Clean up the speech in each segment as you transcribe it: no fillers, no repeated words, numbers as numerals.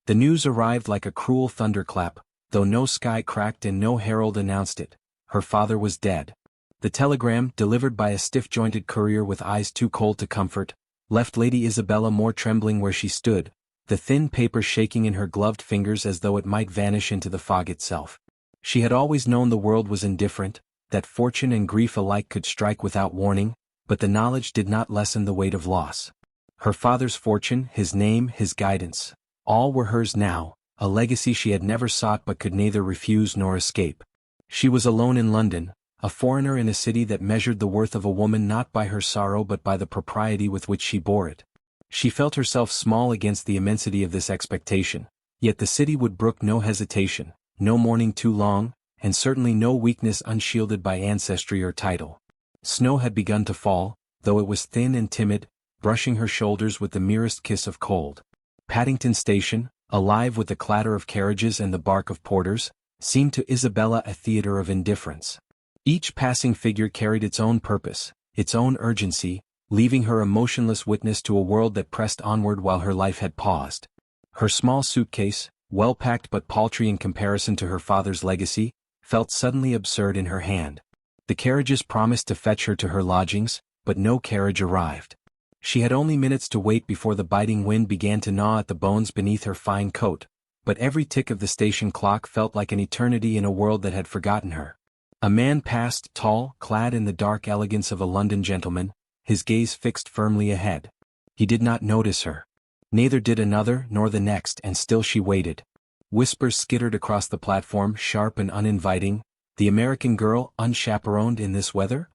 The news arrived like a cruel thunderclap, though no sky cracked and no herald announced it. Her father was dead. The telegram, delivered by a stiff-jointed courier with eyes too cold to comfort, left Lady Isabella more trembling where she stood, the thin paper shaking in her gloved fingers as though it might vanish into the fog itself. She had always known the world was indifferent, that fortune and grief alike could strike without warning, but the knowledge did not lessen the weight of loss. Her father's fortune, his name, his guidance, all were hers now, a legacy she had never sought but could neither refuse nor escape. She was alone in London, a foreigner in a city that measured the worth of a woman not by her sorrow but by the propriety with which she bore it. She felt herself small against the immensity of this expectation, yet the city would brook no hesitation, no mourning too long, and certainly no weakness unshielded by ancestry or title. Snow had begun to fall, though it was thin and timid, brushing her shoulders with the merest kiss of cold. Paddington Station, alive with the clatter of carriages and the bark of porters, seemed to Isabella a theatre of indifference. Each passing figure carried its own purpose, its own urgency, leaving her a motionless witness to a world that pressed onward while her life had paused. Her small suitcase, well-packed but paltry in comparison to her father's legacy, felt suddenly absurd in her hand. The carriages promised to fetch her to her lodgings, but no carriage arrived. She had only minutes to wait before the biting wind began to gnaw at the bones beneath her fine coat, but every tick of the station clock felt like an eternity in a world that had forgotten her. A man passed, tall, clad in the dark elegance of a London gentleman, his gaze fixed firmly ahead. He did not notice her. Neither did another nor the next, and still she waited. Whispers skittered across the platform, sharp and uninviting. The American girl, unchaperoned in this weather?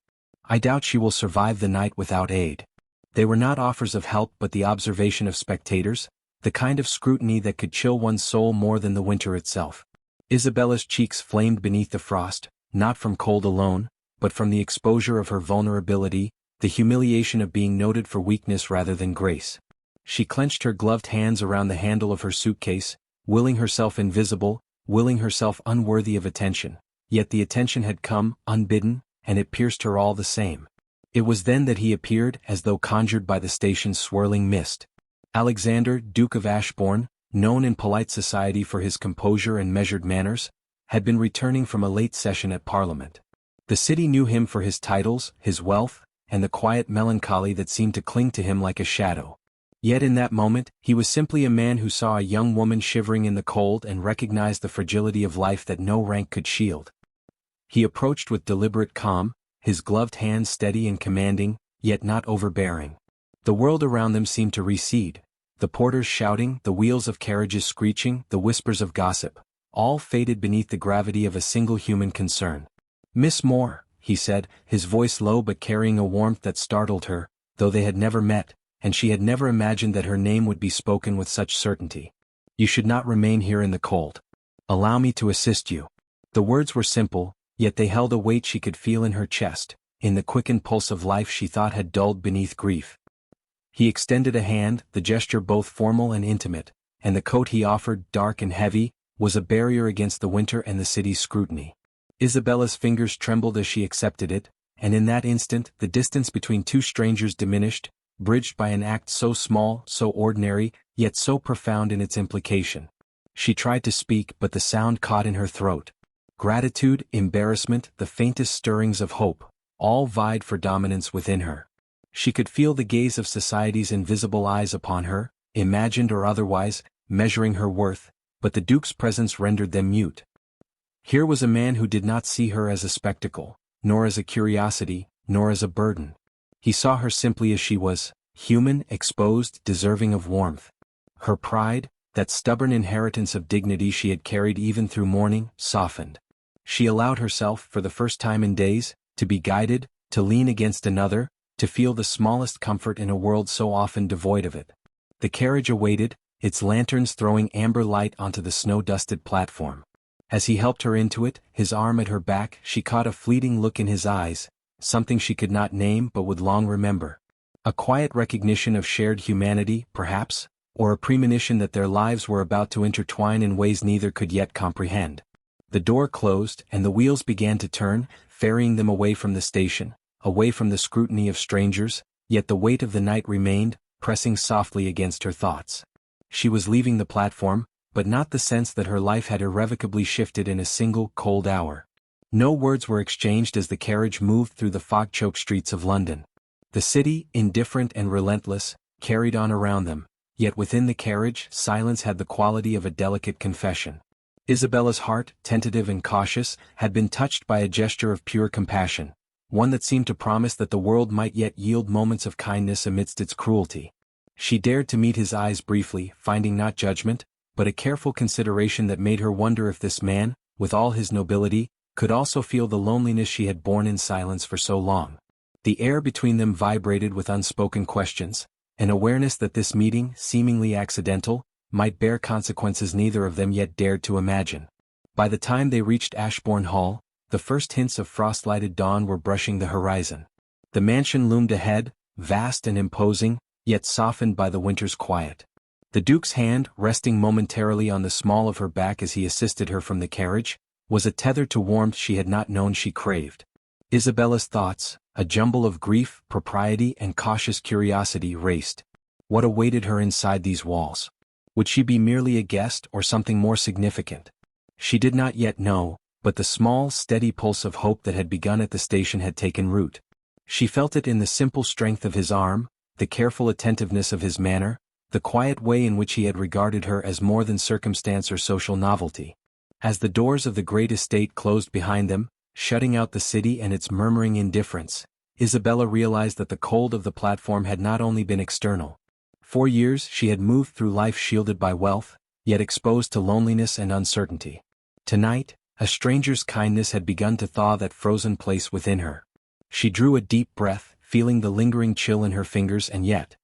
I doubt she will survive the night without aid. They were not offers of help but the observation of spectators, the kind of scrutiny that could chill one's soul more than the winter itself. Isabella's cheeks flamed beneath the frost, not from cold alone, but from the exposure of her vulnerability, the humiliation of being noted for weakness rather than grace. She clenched her gloved hands around the handle of her suitcase, willing herself invisible, willing herself unworthy of attention, yet the attention had come, unbidden, and it pierced her all the same. It was then that he appeared, as though conjured by the station's swirling mist. Alexander, Duke of Ashbourne, known in polite society for his composure and measured manners, had been returning from a late session at Parliament. The city knew him for his titles, his wealth, and the quiet melancholy that seemed to cling to him like a shadow. Yet in that moment, he was simply a man who saw a young woman shivering in the cold and recognized the fragility of life that no rank could shield. He approached with deliberate calm, his gloved hands steady and commanding, yet not overbearing. The world around them seemed to recede. The porters shouting, the wheels of carriages screeching, the whispers of gossip, all faded beneath the gravity of a single human concern. "Miss Moore," he said, his voice low but carrying a warmth that startled her, though they had never met, and she had never imagined that her name would be spoken with such certainty. "You should not remain here in the cold. Allow me to assist you." The words were simple, yet they held a weight she could feel in her chest, in the quickened pulse of life she thought had dulled beneath grief. He extended a hand, the gesture both formal and intimate, and the coat he offered, dark and heavy, was a barrier against the winter and the city's scrutiny. Isabella's fingers trembled as she accepted it, and in that instant the distance between two strangers diminished, bridged by an act so small, so ordinary, yet so profound in its implication. She tried to speak, but the sound caught in her throat. Gratitude, embarrassment, the faintest stirrings of hope, all vied for dominance within her. She could feel the gaze of society's invisible eyes upon her, imagined or otherwise, measuring her worth, but the Duke's presence rendered them mute. Here was a man who did not see her as a spectacle, nor as a curiosity, nor as a burden. He saw her simply as she was, human, exposed, deserving of warmth. Her pride, that stubborn inheritance of dignity she had carried even through mourning, softened. She allowed herself, for the first time in days, to be guided, to lean against another, to feel the smallest comfort in a world so often devoid of it. The carriage awaited, its lanterns throwing amber light onto the snow-dusted platform. As he helped her into it, his arm at her back, she caught a fleeting look in his eyes, something she could not name but would long remember. A quiet recognition of shared humanity, perhaps, or a premonition that their lives were about to intertwine in ways neither could yet comprehend. The door closed, and the wheels began to turn, ferrying them away from the station, away from the scrutiny of strangers, yet the weight of the night remained, pressing softly against her thoughts. She was leaving the platform, but not the sense that her life had irrevocably shifted in a single cold hour. No words were exchanged as the carriage moved through the fog-choked streets of London. The city, indifferent and relentless, carried on around them, yet within the carriage silence had the quality of a delicate confession. Isabella's heart, tentative and cautious, had been touched by a gesture of pure compassion, one that seemed to promise that the world might yet yield moments of kindness amidst its cruelty. She dared to meet his eyes briefly, finding not judgment, but a careful consideration that made her wonder if this man, with all his nobility, could also feel the loneliness she had borne in silence for so long. The air between them vibrated with unspoken questions, an awareness that this meeting, seemingly accidental, might bear consequences neither of them yet dared to imagine. By the time they reached Ashbourne Hall, the first hints of frost-lighted dawn were brushing the horizon. The mansion loomed ahead, vast and imposing, yet softened by the winter's quiet. The Duke's hand, resting momentarily on the small of her back as he assisted her from the carriage, was a tether to warmth she had not known she craved. Isabella's thoughts, a jumble of grief, propriety and cautious curiosity, raced. What awaited her inside these walls? Would she be merely a guest or something more significant? She did not yet know, but the small, steady pulse of hope that had begun at the station had taken root. She felt it in the simple strength of his arm, the careful attentiveness of his manner, the quiet way in which he had regarded her as more than circumstance or social novelty. As the doors of the great estate closed behind them, shutting out the city and its murmuring indifference, Isabella realized that the cold of the platform had not only been external. For years she had moved through life shielded by wealth, yet exposed to loneliness and uncertainty. Tonight, a stranger's kindness had begun to thaw that frozen place within her. She drew a deep breath, feeling the lingering chill in her fingers, and yet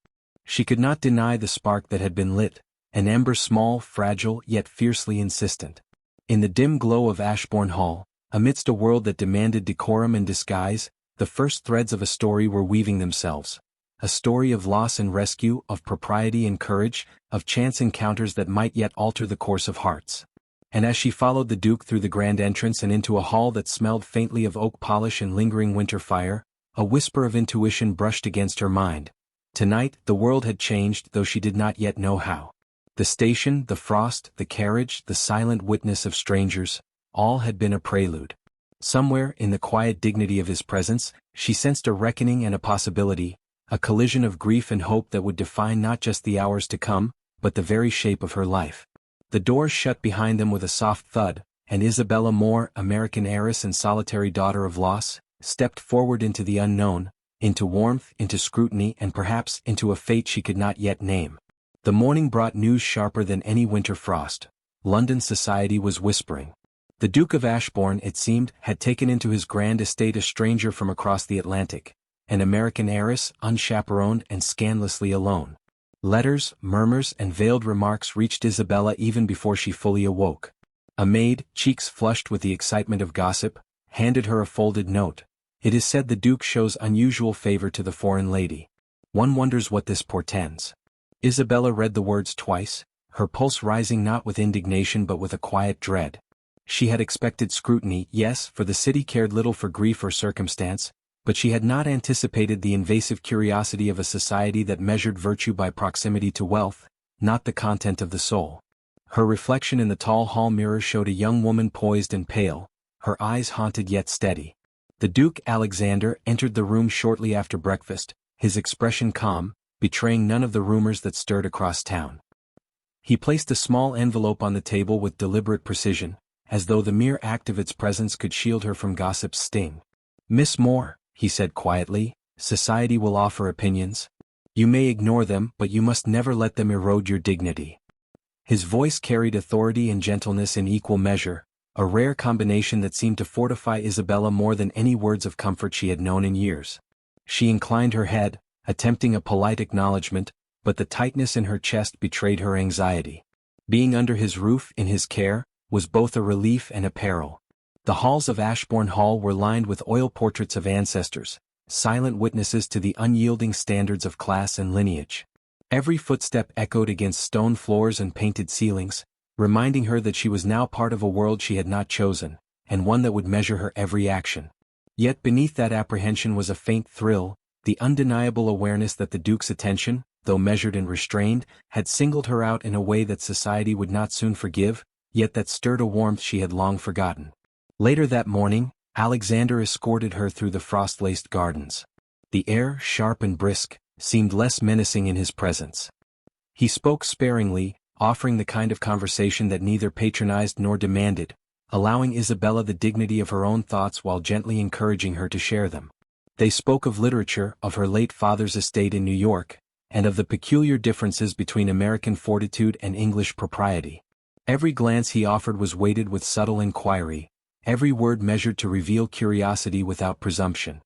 she could not deny the spark that had been lit, an ember small, fragile, yet fiercely insistent. In the dim glow of Ashbourne Hall, amidst a world that demanded decorum and disguise, the first threads of a story were weaving themselves. A story of loss and rescue, of propriety and courage, of chance encounters that might yet alter the course of hearts. And as she followed the Duke through the grand entrance and into a hall that smelled faintly of oak polish and lingering winter fire, a whisper of intuition brushed against her mind. Tonight, the world had changed, though she did not yet know how. The station, the frost, the carriage, the silent witness of strangers, all had been a prelude. Somewhere, in the quiet dignity of his presence, she sensed a reckoning and a possibility, a collision of grief and hope that would define not just the hours to come, but the very shape of her life. The doors shut behind them with a soft thud, and Isabella Moore, American heiress and solitary daughter of loss, stepped forward into the unknown, into warmth, into scrutiny, and perhaps into a fate she could not yet name. The morning brought news sharper than any winter frost. London society was whispering. The Duke of Ashbourne, it seemed, had taken into his grand estate a stranger from across the Atlantic, an American heiress, unchaperoned and scandalously alone. Letters, murmurs, and veiled remarks reached Isabella even before she fully awoke. A maid, cheeks flushed with the excitement of gossip, handed her a folded note. It is said the Duke shows unusual favor to the foreign lady. One wonders what this portends. Isabella read the words twice, her pulse rising not with indignation but with a quiet dread. She had expected scrutiny, yes, for the city cared little for grief or circumstance, but she had not anticipated the invasive curiosity of a society that measured virtue by proximity to wealth, not the content of the soul. Her reflection in the tall hall mirror showed a young woman poised and pale, her eyes haunted yet steady. The Duke Alexander entered the room shortly after breakfast, his expression calm, betraying none of the rumors that stirred across town. He placed a small envelope on the table with deliberate precision, as though the mere act of its presence could shield her from gossip's sting. "Miss Moore," he said quietly, "society will offer opinions. You may ignore them, but you must never let them erode your dignity." His voice carried authority and gentleness in equal measure, a rare combination that seemed to fortify Isabella more than any words of comfort she had known in years. She inclined her head, attempting a polite acknowledgement, but the tightness in her chest betrayed her anxiety. Being under his roof, in his care, was both a relief and a peril. The halls of Ashbourne Hall were lined with oil portraits of ancestors, silent witnesses to the unyielding standards of class and lineage. Every footstep echoed against stone floors and painted ceilings, reminding her that she was now part of a world she had not chosen, and one that would measure her every action. Yet beneath that apprehension was a faint thrill, the undeniable awareness that the Duke's attention, though measured and restrained, had singled her out in a way that society would not soon forgive, yet that stirred a warmth she had long forgotten. Later that morning, Alexander escorted her through the frost-laced gardens. The air, sharp and brisk, seemed less menacing in his presence. He spoke sparingly, offering the kind of conversation that neither patronized nor demanded, allowing Isabella the dignity of her own thoughts while gently encouraging her to share them. They spoke of literature, of her late father's estate in New York, and of the peculiar differences between American fortitude and English propriety. Every glance he offered was weighted with subtle inquiry, every word measured to reveal curiosity without presumption.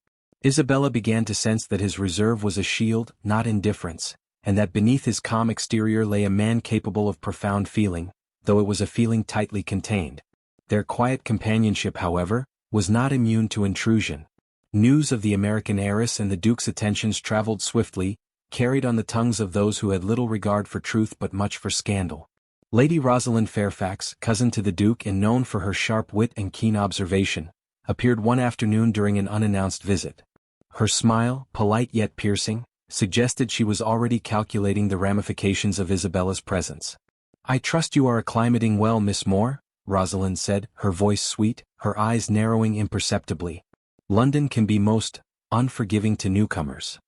Isabella began to sense that his reserve was a shield, not indifference, and that beneath his calm exterior lay a man capable of profound feeling, though it was a feeling tightly contained. Their quiet companionship, however, was not immune to intrusion. News of the American heiress and the Duke's attentions traveled swiftly, carried on the tongues of those who had little regard for truth but much for scandal. Lady Rosalind Fairfax, cousin to the Duke and known for her sharp wit and keen observation, appeared one afternoon during an unannounced visit. Her smile, polite yet piercing, suggested she was already calculating the ramifications of Isabella's presence. "I trust you are acclimating well, Miss Moore," Rosalind said, her voice sweet, her eyes narrowing imperceptibly. "London can be most unforgiving to newcomers."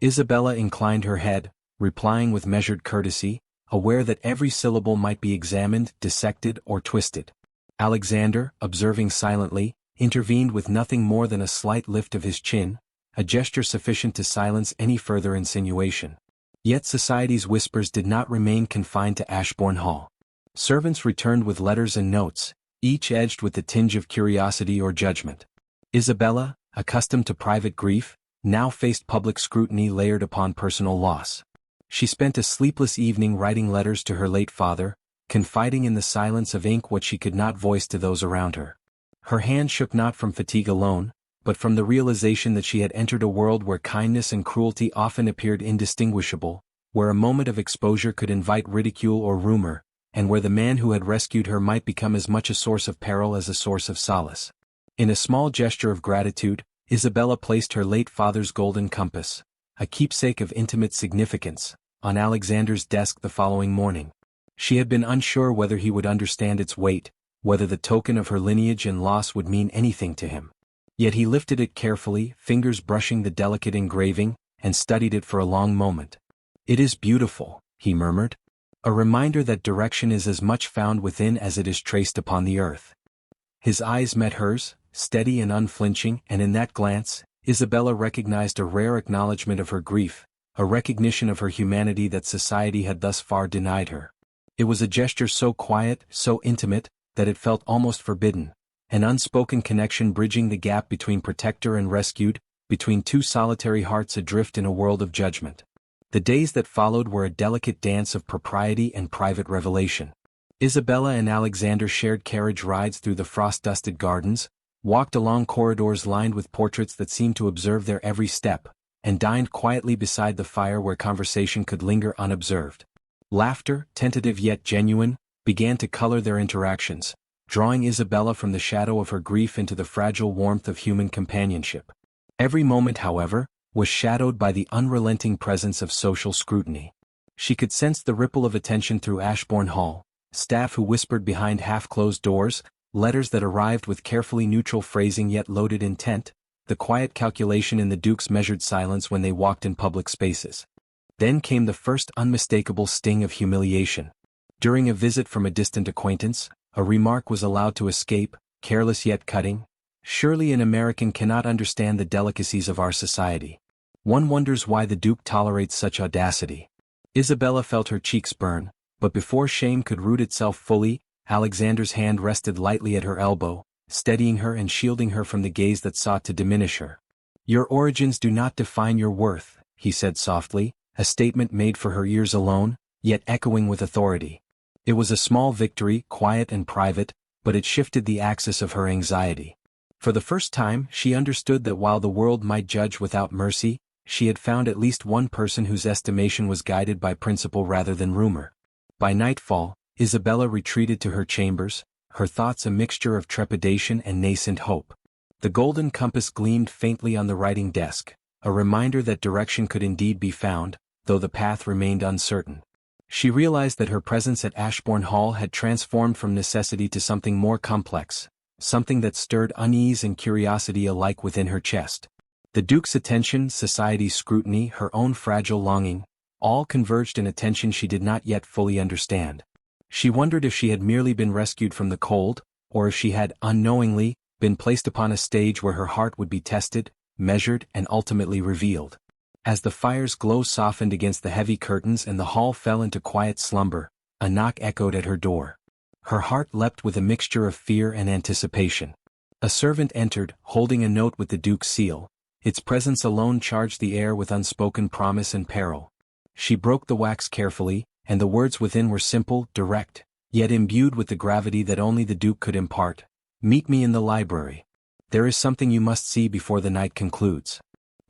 Isabella inclined her head, replying with measured courtesy, aware that every syllable might be examined, dissected, or twisted. Alexander, observing silently, intervened with nothing more than a slight lift of his chin, a gesture sufficient to silence any further insinuation. Yet society's whispers did not remain confined to Ashbourne Hall. Servants returned with letters and notes, each edged with the tinge of curiosity or judgment. Isabella, accustomed to private grief, now faced public scrutiny layered upon personal loss. She spent a sleepless evening writing letters to her late father, confiding in the silence of ink what she could not voice to those around her. Her hand shook not from fatigue alone, but from the realization that she had entered a world where kindness and cruelty often appeared indistinguishable, where a moment of exposure could invite ridicule or rumor, and where the man who had rescued her might become as much a source of peril as a source of solace. In a small gesture of gratitude, Isabella placed her late father's golden compass, a keepsake of intimate significance, on Alexander's desk the following morning. She had been unsure whether he would understand its weight, whether the token of her lineage and loss would mean anything to him. Yet he lifted it carefully, fingers brushing the delicate engraving, and studied it for a long moment. "It is beautiful," he murmured. "A reminder that direction is as much found within as it is traced upon the earth." His eyes met hers, steady and unflinching, and in that glance, Isabella recognized a rare acknowledgment of her grief, a recognition of her humanity that society had thus far denied her. It was a gesture so quiet, so intimate, that it felt almost forbidden, an unspoken connection bridging the gap between protector and rescued, between two solitary hearts adrift in a world of judgment. The days that followed were a delicate dance of propriety and private revelation. Isabella and Alexander shared carriage rides through the frost-dusted gardens, walked along corridors lined with portraits that seemed to observe their every step, and dined quietly beside the fire where conversation could linger unobserved. Laughter, tentative yet genuine, began to color their interactions, drawing Isabella from the shadow of her grief into the fragile warmth of human companionship. Every moment, however, was shadowed by the unrelenting presence of social scrutiny. She could sense the ripple of attention through Ashbourne Hall, staff who whispered behind half-closed doors, letters that arrived with carefully neutral phrasing yet loaded intent, the quiet calculation in the Duke's measured silence when they walked in public spaces. Then came the first unmistakable sting of humiliation. During a visit from a distant acquaintance, a remark was allowed to escape, careless yet cutting. "Surely an American cannot understand the delicacies of our society. One wonders why the Duke tolerates such audacity." Isabella felt her cheeks burn, but before shame could root itself fully, Alexander's hand rested lightly at her elbow, steadying her and shielding her from the gaze that sought to diminish her. "Your origins do not define your worth," he said softly, a statement made for her ears alone, yet echoing with authority. It was a small victory, quiet and private, but it shifted the axis of her anxiety. For the first time, she understood that while the world might judge without mercy, she had found at least one person whose estimation was guided by principle rather than rumor. By nightfall, Isabella retreated to her chambers, her thoughts a mixture of trepidation and nascent hope. The golden compass gleamed faintly on the writing desk, a reminder that direction could indeed be found, though the path remained uncertain. She realized that her presence at Ashbourne Hall had transformed from necessity to something more complex, something that stirred unease and curiosity alike within her chest. The Duke's attention, society's scrutiny, her own fragile longing, all converged in a tension she did not yet fully understand. She wondered if she had merely been rescued from the cold, or if she had, unknowingly, been placed upon a stage where her heart would be tested, measured, and ultimately revealed. As the fire's glow softened against the heavy curtains and the hall fell into quiet slumber, a knock echoed at her door. Her heart leapt with a mixture of fear and anticipation. A servant entered, holding a note with the Duke's seal. Its presence alone charged the air with unspoken promise and peril. She broke the wax carefully, and the words within were simple, direct, yet imbued with the gravity that only the Duke could impart. "Meet me in the library. There is something you must see before the night concludes."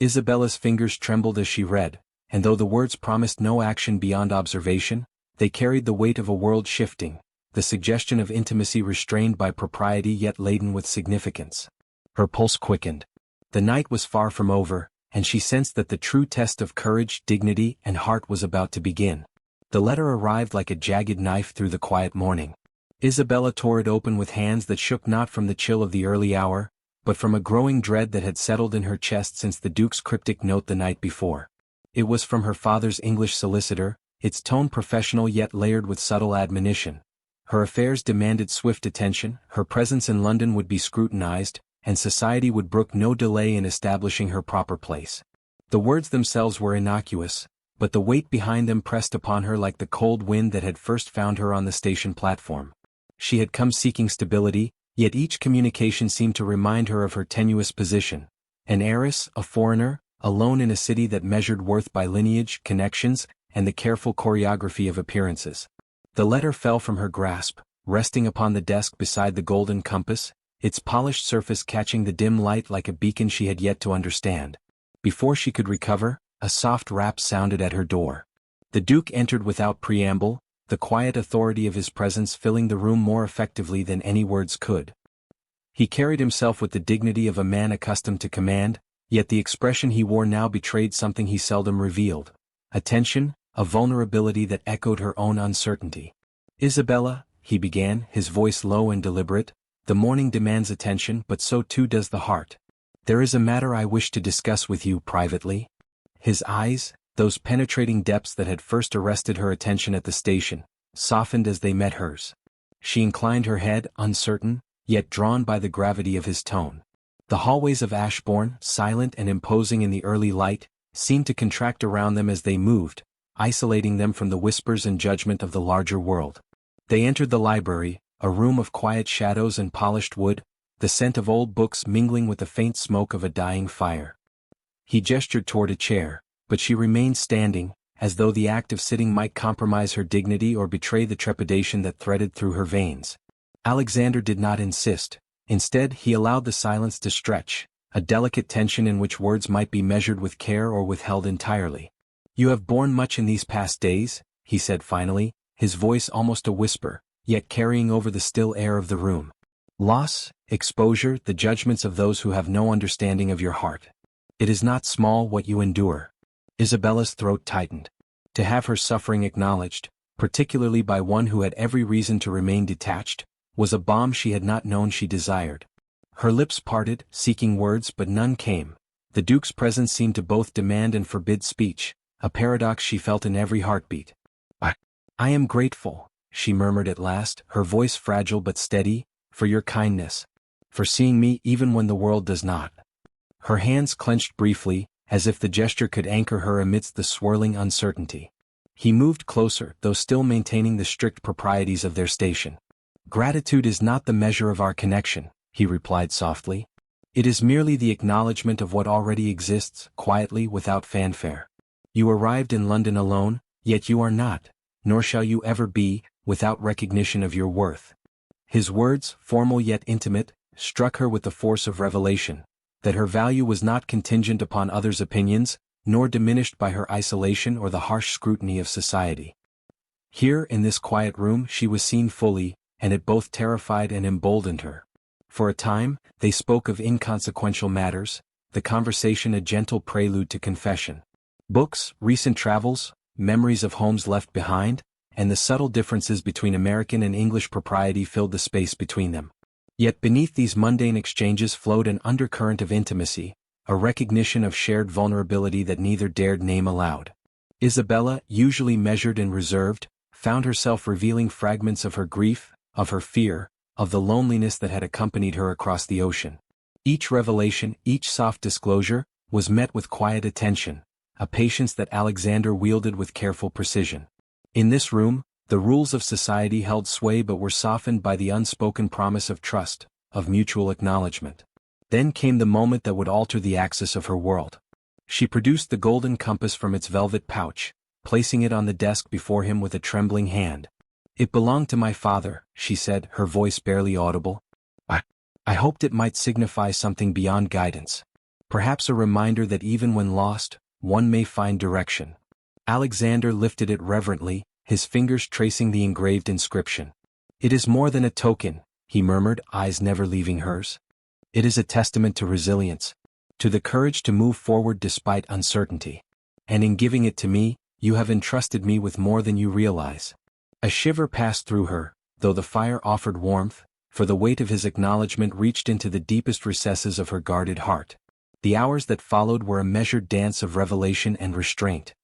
Isabella's fingers trembled as she read, and though the words promised no action beyond observation, they carried the weight of a world shifting, the suggestion of intimacy restrained by propriety yet laden with significance. Her pulse quickened. The night was far from over, and she sensed that the true test of courage, dignity, and heart was about to begin. The letter arrived like a jagged knife through the quiet morning. Isabella tore it open with hands that shook not from the chill of the early hour, but from a growing dread that had settled in her chest since the Duke's cryptic note the night before. It was from her father's English solicitor, its tone professional yet layered with subtle admonition. Her affairs demanded swift attention, her presence in London would be scrutinized, and society would brook no delay in establishing her proper place. The words themselves were innocuous, but the weight behind them pressed upon her like the cold wind that had first found her on the station platform. She had come seeking stability, yet each communication seemed to remind her of her tenuous position. An heiress, a foreigner, alone in a city that measured worth by lineage, connections, and the careful choreography of appearances. The letter fell from her grasp, resting upon the desk beside the golden compass, its polished surface catching the dim light like a beacon she had yet to understand. Before she could recover, a soft rap sounded at her door. The Duke entered without preamble, the quiet authority of his presence filling the room more effectively than any words could. He carried himself with the dignity of a man accustomed to command, yet the expression he wore now betrayed something he seldom revealed: a tension, a vulnerability that echoed her own uncertainty. "Isabella," he began, his voice low and deliberate, "the morning demands attention, but so too does the heart. There is a matter I wish to discuss with you privately." His eyes, those penetrating depths that had first arrested her attention at the station, softened as they met hers. She inclined her head, uncertain, yet drawn by the gravity of his tone. The hallways of Ashbourne, silent and imposing in the early light, seemed to contract around them as they moved, isolating them from the whispers and judgment of the larger world. They entered the library, a room of quiet shadows and polished wood, the scent of old books mingling with the faint smoke of a dying fire. He gestured toward a chair, but she remained standing, as though the act of sitting might compromise her dignity or betray the trepidation that threaded through her veins. Alexander did not insist. Instead, he allowed the silence to stretch, a delicate tension in which words might be measured with care or withheld entirely. "You have borne much in these past days," he said finally, his voice almost a whisper, yet carrying over the still air of the room. "Loss, exposure, the judgments of those who have no understanding of your heart. It is not small what you endure." Isabella's throat tightened. To have her suffering acknowledged, particularly by one who had every reason to remain detached, was a balm she had not known she desired. Her lips parted, seeking words, but none came. The Duke's presence seemed to both demand and forbid speech, a paradox she felt in every heartbeat. I am grateful," she murmured at last, her voice fragile but steady, "for your kindness. For seeing me even when the world does not." Her hands clenched briefly, as if the gesture could anchor her amidst the swirling uncertainty. He moved closer, though still maintaining the strict proprieties of their station. "Gratitude is not the measure of our connection," he replied softly. "It is merely the acknowledgement of what already exists, quietly, without fanfare. You arrived in London alone, yet you are not, nor shall you ever be, without recognition of your worth." His words, formal yet intimate, struck her with the force of revelation, that her value was not contingent upon others' opinions, nor diminished by her isolation or the harsh scrutiny of society. Here in this quiet room she was seen fully, and it both terrified and emboldened her. For a time, they spoke of inconsequential matters, the conversation a gentle prelude to confession. Books, recent travels, memories of homes left behind, and the subtle differences between American and English propriety filled the space between them. Yet beneath these mundane exchanges flowed an undercurrent of intimacy, a recognition of shared vulnerability that neither dared name aloud. Isabella, usually measured and reserved, found herself revealing fragments of her grief, of her fear, of the loneliness that had accompanied her across the ocean. Each revelation, each soft disclosure, was met with quiet attention, a patience that Alexander wielded with careful precision. In this room, the rules of society held sway but were softened by the unspoken promise of trust, of mutual acknowledgement. Then came the moment that would alter the axis of her world. She produced the golden compass from its velvet pouch, placing it on the desk before him with a trembling hand. "It belonged to my father," she said, her voice barely audible. I hoped it might signify something beyond guidance. Perhaps a reminder that even when lost, one may find direction." Alexander lifted it reverently, his fingers tracing the engraved inscription. "It is more than a token," he murmured, eyes never leaving hers. "It is a testament to resilience, to the courage to move forward despite uncertainty. And in giving it to me, you have entrusted me with more than you realize." A shiver passed through her, though the fire offered warmth, for the weight of his acknowledgement reached into the deepest recesses of her guarded heart. The hours that followed were a measured dance of revelation and restraint.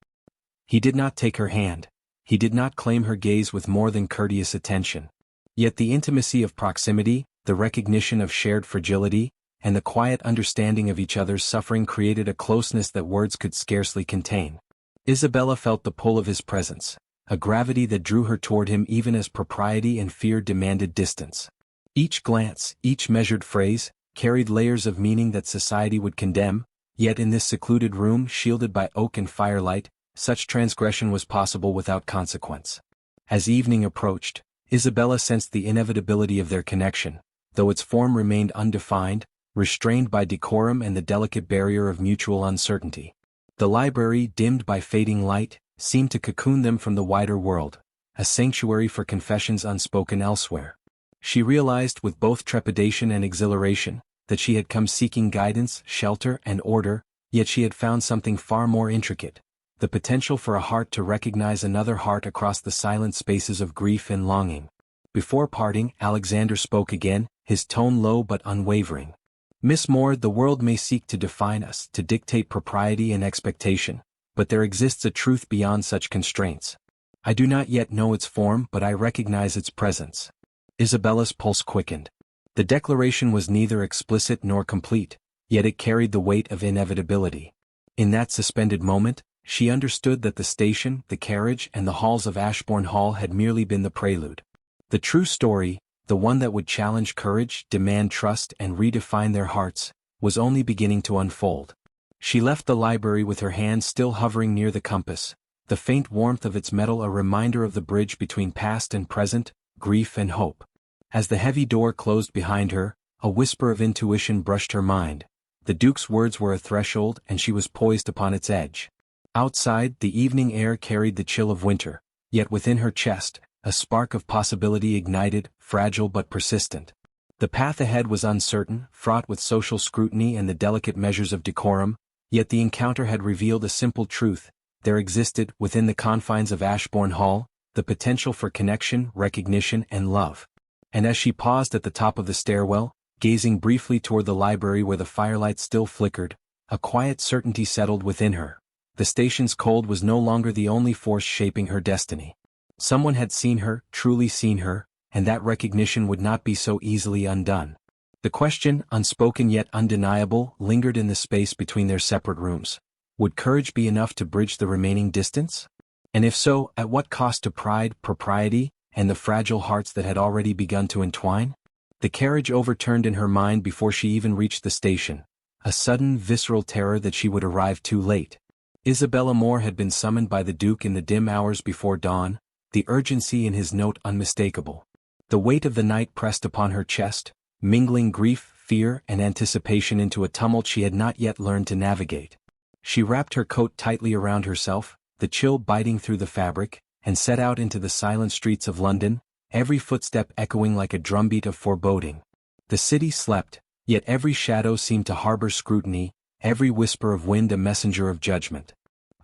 He did not take her hand. He did not claim her gaze with more than courteous attention. Yet the intimacy of proximity, the recognition of shared fragility, and the quiet understanding of each other's suffering created a closeness that words could scarcely contain. Isabella felt the pull of his presence, a gravity that drew her toward him even as propriety and fear demanded distance. Each glance, each measured phrase, carried layers of meaning that society would condemn, yet in this secluded room shielded by oak and firelight, such transgression was possible without consequence. As evening approached, Isabella sensed the inevitability of their connection, though its form remained undefined, restrained by decorum and the delicate barrier of mutual uncertainty. The library, dimmed by fading light, seemed to cocoon them from the wider world, a sanctuary for confessions unspoken elsewhere. She realized with both trepidation and exhilaration that she had come seeking guidance, shelter, and order, yet she had found something far more intricate, the potential for a heart to recognize another heart across the silent spaces of grief and longing. Before parting, Alexander spoke again, his tone low but unwavering. "Miss Moore, the world may seek to define us, to dictate propriety and expectation, but there exists a truth beyond such constraints. I do not yet know its form, but I recognize its presence." Isabella's pulse quickened. The declaration was neither explicit nor complete, yet it carried the weight of inevitability. In that suspended moment, she understood that the station, the carriage, and the halls of Ashbourne Hall had merely been the prelude. The true story, the one that would challenge courage, demand trust, and redefine their hearts, was only beginning to unfold. She left the library with her hand still hovering near the compass, the faint warmth of its metal a reminder of the bridge between past and present, grief and hope. As the heavy door closed behind her, a whisper of intuition brushed her mind. The Duke's words were a threshold and she was poised upon its edge. Outside, the evening air carried the chill of winter, yet within her chest, a spark of possibility ignited, fragile but persistent. The path ahead was uncertain, fraught with social scrutiny and the delicate measures of decorum, yet the encounter had revealed a simple truth: there existed, within the confines of Ashbourne Hall, the potential for connection, recognition, and love. And as she paused at the top of the stairwell, gazing briefly toward the library where the firelight still flickered, a quiet certainty settled within her. The station's cold was no longer the only force shaping her destiny. Someone had seen her, truly seen her, and that recognition would not be so easily undone. The question, unspoken yet undeniable, lingered in the space between their separate rooms. Would courage be enough to bridge the remaining distance? And if so, at what cost to pride, propriety, and the fragile hearts that had already begun to entwine? The carriage overturned in her mind before she even reached the station, a sudden, visceral terror that she would arrive too late. Isabella Moore had been summoned by the Duke in the dim hours before dawn, the urgency in his note unmistakable. The weight of the night pressed upon her chest, mingling grief, fear, and anticipation into a tumult she had not yet learned to navigate. She wrapped her coat tightly around herself, the chill biting through the fabric, and set out into the silent streets of London, every footstep echoing like a drumbeat of foreboding. The city slept, yet every shadow seemed to harbor scrutiny, every whisper of wind a messenger of judgment.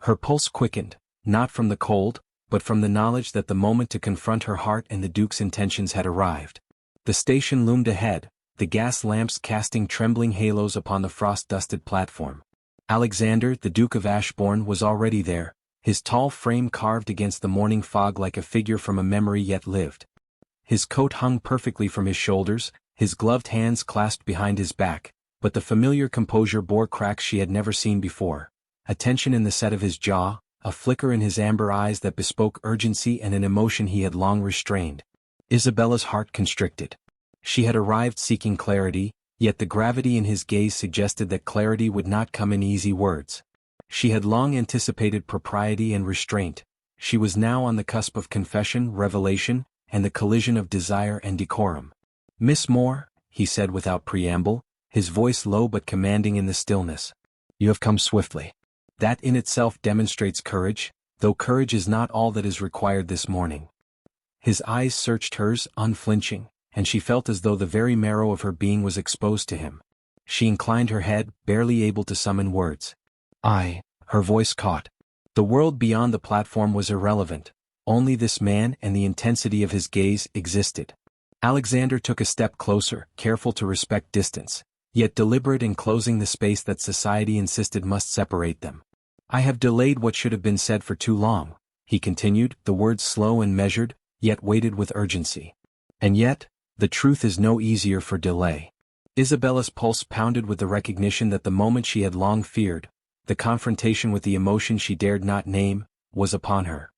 Her pulse quickened, not from the cold, but from the knowledge that the moment to confront her heart and the Duke's intentions had arrived. The station loomed ahead, the gas lamps casting trembling halos upon the frost-dusted platform. Alexander, the Duke of Ashbourne, was already there, his tall frame carved against the morning fog like a figure from a memory yet lived. His coat hung perfectly from his shoulders, his gloved hands clasped behind his back, but the familiar composure bore cracks she had never seen before, a tension in the set of his jaw, a flicker in his amber eyes that bespoke urgency and an emotion he had long restrained. Isabella's heart constricted. She had arrived seeking clarity, yet the gravity in his gaze suggested that clarity would not come in easy words. She had long anticipated propriety and restraint. She was now on the cusp of confession, revelation, and the collision of desire and decorum. "Miss Moore," he said without preamble, his voice low but commanding in the stillness. "You have come swiftly. That in itself demonstrates courage, though courage is not all that is required this morning." His eyes searched hers, unflinching, and she felt as though the very marrow of her being was exposed to him. She inclined her head, barely able to summon words. Her voice caught. The world beyond the platform was irrelevant, only this man and the intensity of his gaze existed. Alexander took a step closer, careful to respect distance, yet deliberate in closing the space that society insisted must separate them. "I have delayed what should have been said for too long," he continued, the words slow and measured, yet weighted with urgency. "And yet, the truth is no easier for delay." Isabella's pulse pounded with the recognition that the moment she had long feared, the confrontation with the emotion she dared not name, was upon her.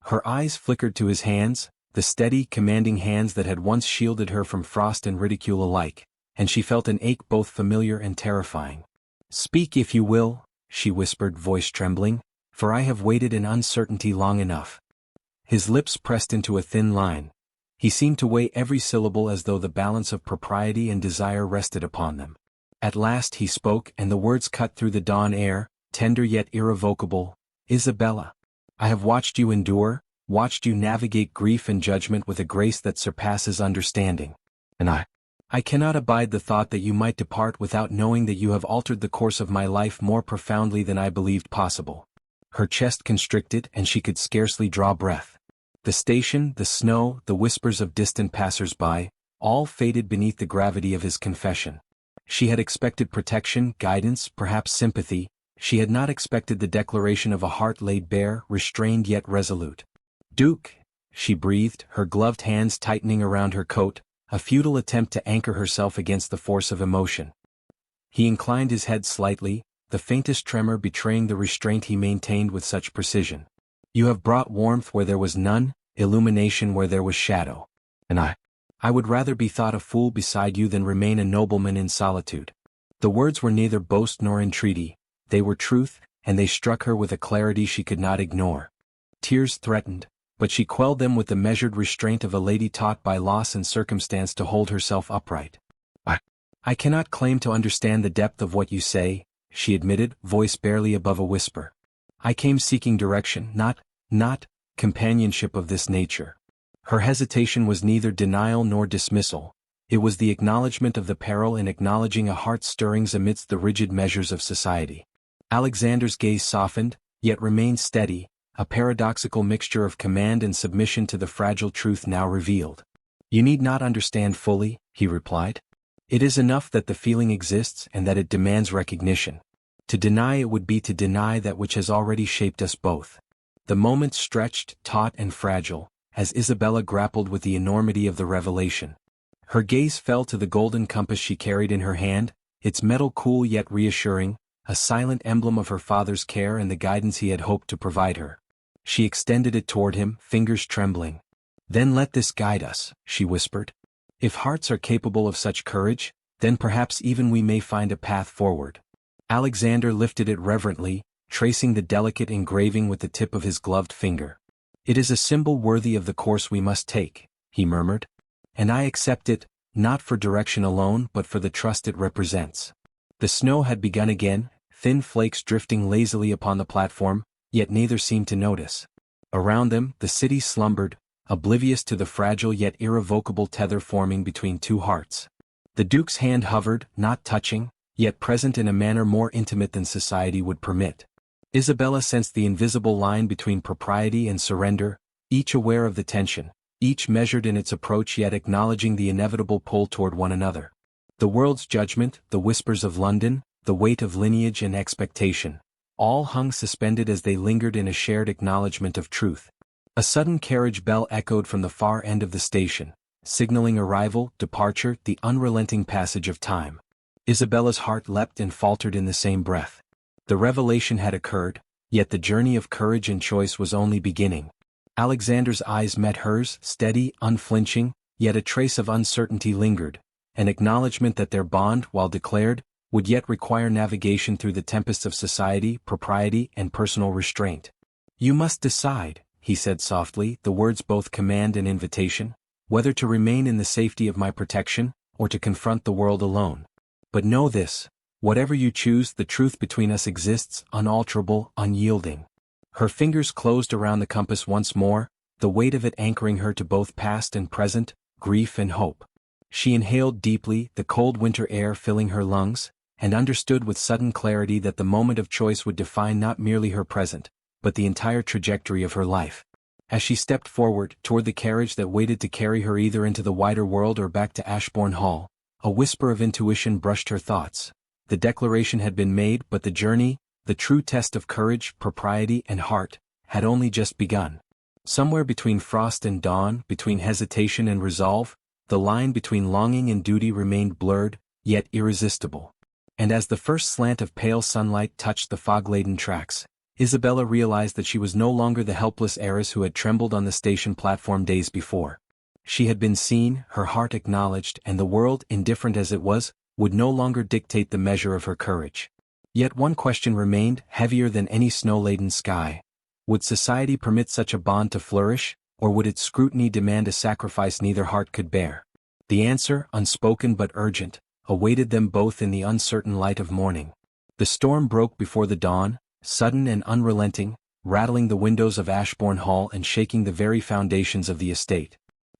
Her eyes flickered to his hands, the steady, commanding hands that had once shielded her from frost and ridicule alike, and she felt an ache both familiar and terrifying. "Speak if you will," she whispered, voice trembling, "for I have waited in uncertainty long enough." His lips pressed into a thin line. He seemed to weigh every syllable as though the balance of propriety and desire rested upon them. At last he spoke, and the words cut through the dawn air, tender yet irrevocable. "Isabella, I have watched you endure, watched you navigate grief and judgment with a grace that surpasses understanding. And I cannot abide the thought that you might depart without knowing that you have altered the course of my life more profoundly than I believed possible." Her chest constricted and she could scarcely draw breath. The station, the snow, the whispers of distant passers-by, all faded beneath the gravity of his confession. She had expected protection, guidance, perhaps sympathy. She had not expected the declaration of a heart laid bare, restrained yet resolute. "Duke," she breathed, her gloved hands tightening around her coat, a futile attempt to anchor herself against the force of emotion. He inclined his head slightly, the faintest tremor betraying the restraint he maintained with such precision. "You have brought warmth where there was none, illumination where there was shadow. And I would rather be thought a fool beside you than remain a nobleman in solitude." The words were neither boast nor entreaty, they were truth, and they struck her with a clarity she could not ignore. Tears threatened, but she quelled them with the measured restraint of a lady taught by loss and circumstance to hold herself upright. I cannot claim to understand the depth of what you say," she admitted, voice barely above a whisper. "I came seeking direction, not companionship of this nature." Her hesitation was neither denial nor dismissal. It was the acknowledgement of the peril in acknowledging a heart's stirrings amidst the rigid measures of society. Alexander's gaze softened, yet remained steady, a paradoxical mixture of command and submission to the fragile truth now revealed. "You need not understand fully," he replied. "It is enough that the feeling exists and that it demands recognition. To deny it would be to deny that which has already shaped us both." The moment stretched, taut and fragile, as Isabella grappled with the enormity of the revelation. Her gaze fell to the golden compass she carried in her hand, its metal cool yet reassuring, a silent emblem of her father's care and the guidance he had hoped to provide her. She extended it toward him, fingers trembling. "Then let this guide us," she whispered. "If hearts are capable of such courage, then perhaps even we may find a path forward." Alexander lifted it reverently, tracing the delicate engraving with the tip of his gloved finger. "It is a symbol worthy of the course we must take," he murmured. "And I accept it, not for direction alone but for the trust it represents." The snow had begun again, thin flakes drifting lazily upon the platform, yet neither seemed to notice. Around them, the city slumbered, oblivious to the fragile yet irrevocable tether forming between two hearts. The Duke's hand hovered, not touching, yet present in a manner more intimate than society would permit. Isabella sensed the invisible line between propriety and surrender, each aware of the tension, each measured in its approach yet acknowledging the inevitable pull toward one another. The world's judgment, the whispers of London, the weight of lineage and expectation, all hung suspended as they lingered in a shared acknowledgement of truth. A sudden carriage bell echoed from the far end of the station, signaling arrival, departure, the unrelenting passage of time. Isabella's heart leapt and faltered in the same breath. The revelation had occurred, yet the journey of courage and choice was only beginning. Alexander's eyes met hers, steady, unflinching, yet a trace of uncertainty lingered, an acknowledgement that their bond, while declared, would yet require navigation through the tempests of society, propriety, and personal restraint. "You must decide," he said softly, the words both command and invitation, "whether to remain in the safety of my protection, or to confront the world alone. But know this, whatever you choose, the truth between us exists, unalterable, unyielding." Her fingers closed around the compass once more, the weight of it anchoring her to both past and present, grief and hope. She inhaled deeply, the cold winter air filling her lungs, and understood with sudden clarity that the moment of choice would define not merely her present, but the entire trajectory of her life. As she stepped forward, toward the carriage that waited to carry her either into the wider world or back to Ashbourne Hall, a whisper of intuition brushed her thoughts. The declaration had been made, but the journey, the true test of courage, propriety, and heart, had only just begun. Somewhere between frost and dawn, between hesitation and resolve, the line between longing and duty remained blurred, yet irresistible. And as the first slant of pale sunlight touched the fog-laden tracks, Isabella realized that she was no longer the helpless heiress who had trembled on the station platform days before. She had been seen, her heart acknowledged, and the world, indifferent as it was, would no longer dictate the measure of her courage. Yet one question remained, heavier than any snow-laden sky. Would society permit such a bond to flourish, or would its scrutiny demand a sacrifice neither heart could bear? The answer, unspoken but urgent, awaited them both in the uncertain light of morning. The storm broke before the dawn, sudden and unrelenting, rattling the windows of Ashbourne Hall and shaking the very foundations of the estate.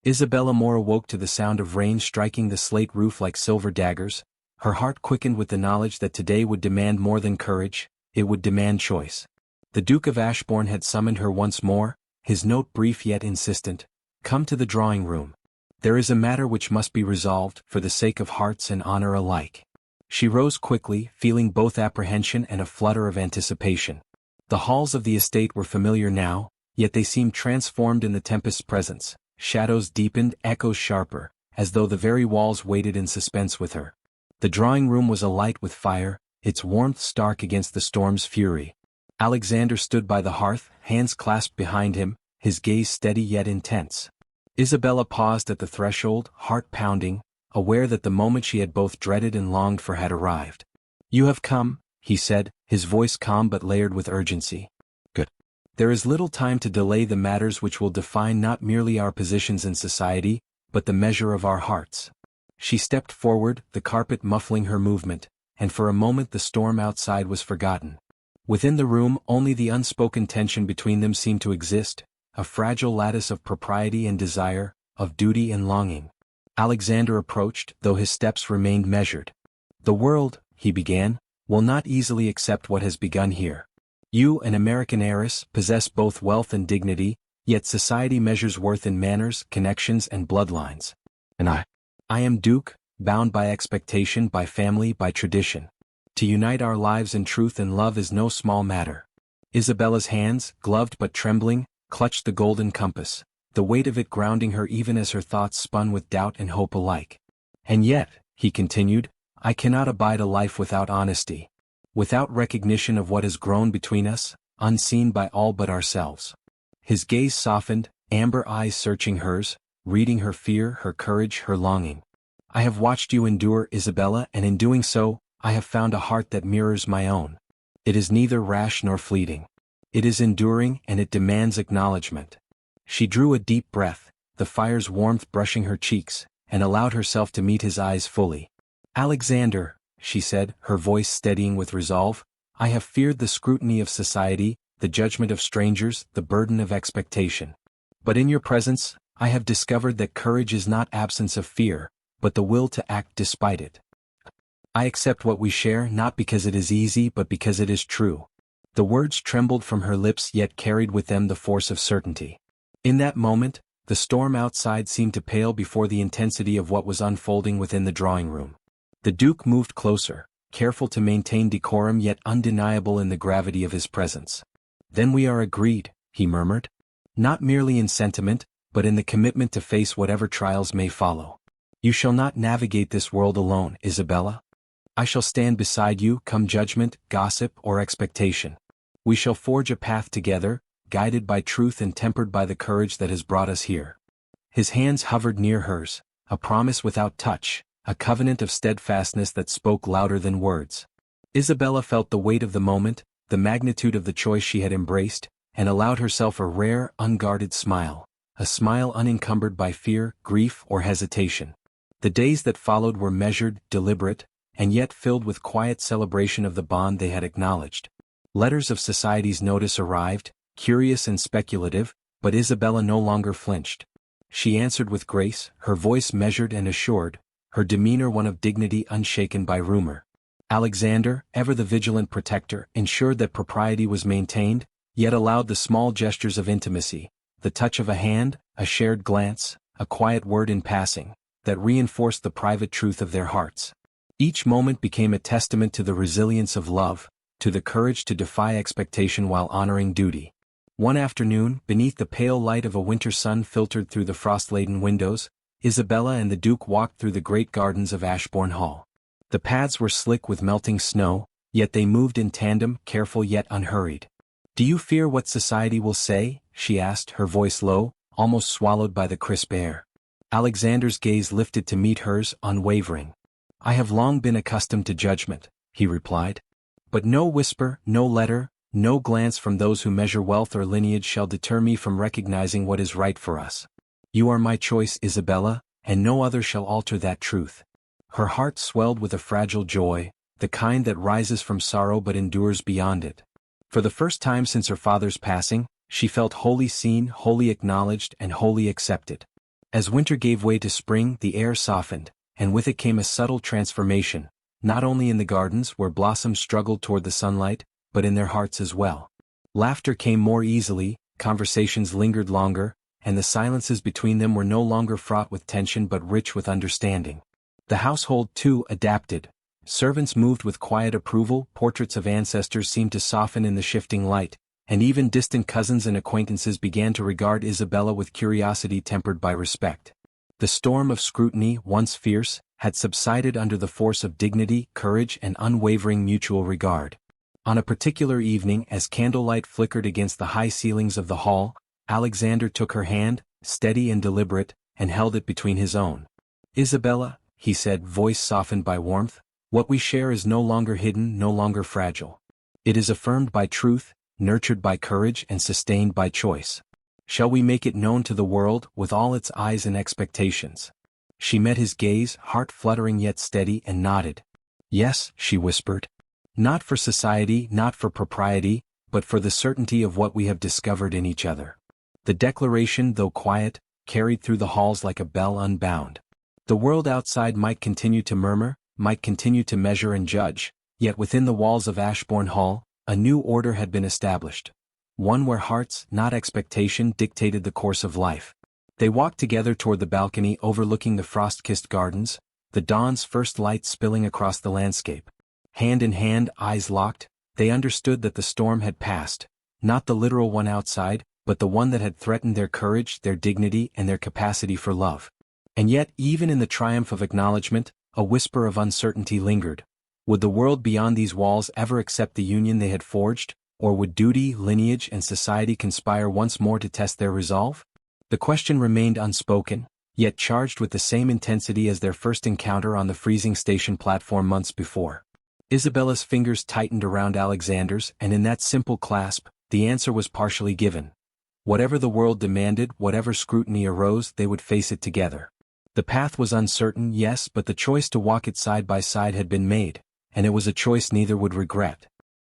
Isabella Moore awoke to the sound of rain striking the slate roof like silver daggers. Her heart quickened with the knowledge that today would demand more than courage, it would demand choice. The Duke of Ashbourne had summoned her once more, his note brief yet insistent. "Come to the drawing room. There is a matter which must be resolved, for the sake of hearts and honor alike." She rose quickly, feeling both apprehension and a flutter of anticipation. The halls of the estate were familiar now, yet they seemed transformed in the tempest's presence. Shadows deepened, echoes sharper, as though the very walls waited in suspense with her. The drawing room was alight with fire, its warmth stark against the storm's fury. Alexander stood by the hearth, hands clasped behind him, his gaze steady yet intense. Isabella paused at the threshold, heart pounding, aware that the moment she had both dreaded and longed for had arrived. "You have come," he said, his voice calm but layered with urgency. "Good. There is little time to delay the matters which will define not merely our positions in society, but the measure of our hearts." She stepped forward, the carpet muffling her movement, and for a moment the storm outside was forgotten. Within the room only the unspoken tension between them seemed to exist, a fragile lattice of propriety and desire, of duty and longing. Alexander approached, though his steps remained measured. "The world," he began, "will not easily accept what has begun here. You, an American heiress, possess both wealth and dignity, yet society measures worth in manners, connections, and bloodlines. And I am Duke, bound by expectation, by family, by tradition. To unite our lives in truth and love is no small matter." Isabella's hands, gloved but trembling, clutched the golden compass, the weight of it grounding her even as her thoughts spun with doubt and hope alike. "And yet," he continued, "I cannot abide a life without honesty, without recognition of what has grown between us, unseen by all but ourselves." His gaze softened, amber eyes searching hers, reading her fear, her courage, her longing. "I have watched you endure, Isabella, and in doing so, I have found a heart that mirrors my own. It is neither rash nor fleeting. It is enduring, and it demands acknowledgement." She drew a deep breath, the fire's warmth brushing her cheeks, and allowed herself to meet his eyes fully. "Alexander," she said, her voice steadying with resolve, "I have feared the scrutiny of society, the judgment of strangers, the burden of expectation. But in your presence, I have discovered that courage is not absence of fear, but the will to act despite it. I accept what we share not because it is easy but because it is true. The words trembled from her lips yet carried with them the force of certainty. In that moment, the storm outside seemed to pale before the intensity of what was unfolding within the drawing room. The Duke moved closer, careful to maintain decorum yet undeniable in the gravity of his presence. "Then we are agreed," he murmured. "Not merely in sentiment, but in the commitment to face whatever trials may follow. You shall not navigate this world alone, Isabella. I shall stand beside you, come judgment, gossip, or expectation. We shall forge a path together, guided by truth and tempered by the courage that has brought us here." His hands hovered near hers, a promise without touch, a covenant of steadfastness that spoke louder than words. Isabella felt the weight of the moment, the magnitude of the choice she had embraced, and allowed herself a rare, unguarded smile, a smile unencumbered by fear, grief, or hesitation. The days that followed were measured, deliberate, and yet filled with quiet celebration of the bond they had acknowledged. Letters of society's notice arrived, curious and speculative, but Isabella no longer flinched. She answered with grace, her voice measured and assured, her demeanor one of dignity unshaken by rumor. Alexander, ever the vigilant protector, ensured that propriety was maintained, yet allowed the small gestures of intimacy, the touch of a hand, a shared glance, a quiet word in passing, that reinforced the private truth of their hearts. Each moment became a testament to the resilience of love, to the courage to defy expectation while honoring duty. One afternoon, beneath the pale light of a winter sun filtered through the frost-laden windows, Isabella and the Duke walked through the great gardens of Ashbourne Hall. The paths were slick with melting snow, yet they moved in tandem, careful yet unhurried. "Do you fear what society will say?" she asked, her voice low, almost swallowed by the crisp air. Alexander's gaze lifted to meet hers, unwavering. "I have long been accustomed to judgment," he replied. "But no whisper, no letter, no glance from those who measure wealth or lineage shall deter me from recognizing what is right for us. You are my choice, Isabella, and no other shall alter that truth." Her heart swelled with a fragile joy, the kind that rises from sorrow but endures beyond it. For the first time since her father's passing, she felt wholly seen, wholly acknowledged, and wholly accepted. As winter gave way to spring, the air softened, and with it came a subtle transformation, not only in the gardens where blossoms struggled toward the sunlight, but in their hearts as well. Laughter came more easily, conversations lingered longer, and the silences between them were no longer fraught with tension but rich with understanding. The household, too, adapted. Servants moved with quiet approval, portraits of ancestors seemed to soften in the shifting light, and even distant cousins and acquaintances began to regard Isabella with curiosity tempered by respect. The storm of scrutiny, once fierce, had subsided under the force of dignity, courage, and unwavering mutual regard. On a particular evening, as candlelight flickered against the high ceilings of the hall, Alexander took her hand, steady and deliberate, and held it between his own. "Isabella," he said, voice softened by warmth, "what we share is no longer hidden, no longer fragile. It is affirmed by truth, nurtured by courage, and sustained by choice. Shall we make it known to the world, with all its eyes and expectations?" She met his gaze, heart fluttering yet steady, and nodded. "Yes," she whispered. "Not for society, not for propriety, but for the certainty of what we have discovered in each other." The declaration, though quiet, carried through the halls like a bell unbound. The world outside might continue to murmur, might continue to measure and judge, yet within the walls of Ashbourne Hall, a new order had been established. One where hearts, not expectation, dictated the course of life. They walked together toward the balcony overlooking the frost-kissed gardens, the dawn's first light spilling across the landscape. Hand in hand, eyes locked, they understood that the storm had passed, not the literal one outside, but the one that had threatened their courage, their dignity, and their capacity for love. And yet, even in the triumph of acknowledgement, a whisper of uncertainty lingered. Would the world beyond these walls ever accept the union they had forged, or would duty, lineage, and society conspire once more to test their resolve? The question remained unspoken, yet charged with the same intensity as their first encounter on the freezing station platform months before. Isabella's fingers tightened around Alexander's, and in that simple clasp, the answer was partially given. Whatever the world demanded, whatever scrutiny arose, they would face it together. The path was uncertain, yes, but the choice to walk it side by side had been made, and it was a choice neither would regret.